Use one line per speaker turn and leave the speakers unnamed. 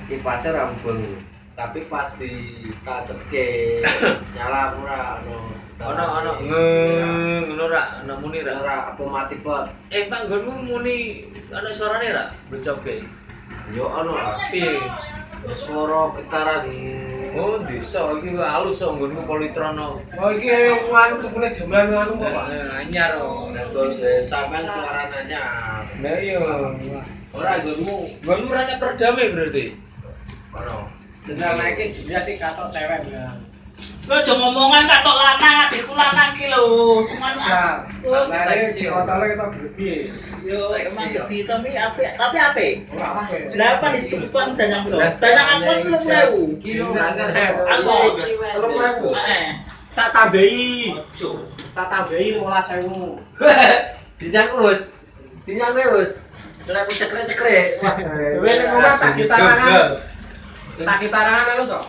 Kipasnya rampung, tapi pas ditatekke nyala ora
Ono ngono ra, ono muni ra.
ora apa mati pot.
Panggonmu muni ono suarane ra? Becoke.
Yo ono lah.
Piye?
Ya swara getaran.
Oh, desa iki halus kok nggonku politrono.
Oh iki anu tukune jaman anu kok, Pak.
Anyar kok.
Sampean suarananya.
Lah iya.
Ora nggonmu
Nggonmu rene perdamai berarti.
ono.
Sedang naikin dia sih katok cewek ya.
Lo aja ngomongan katok lanang, adikku lanang ki lho. Cuman
Nah,
seksi,
seksi kotone kita gede.
yo
seksi,
emang
yo.
gede tapi apik.
Ora apa.
Berapa itu tukang danyang piro? Danyang aku 30.000.
Kilo langgar
Aku.
30.000.
Heeh.
Tak tambahi.
Ojo.
Tak tambahi 15.000.
Dinyang wis. Dinyang wis. Kena cekrek-cekrek.
Dewe ning omah tak gitarangan. Tak gitarangan anu to.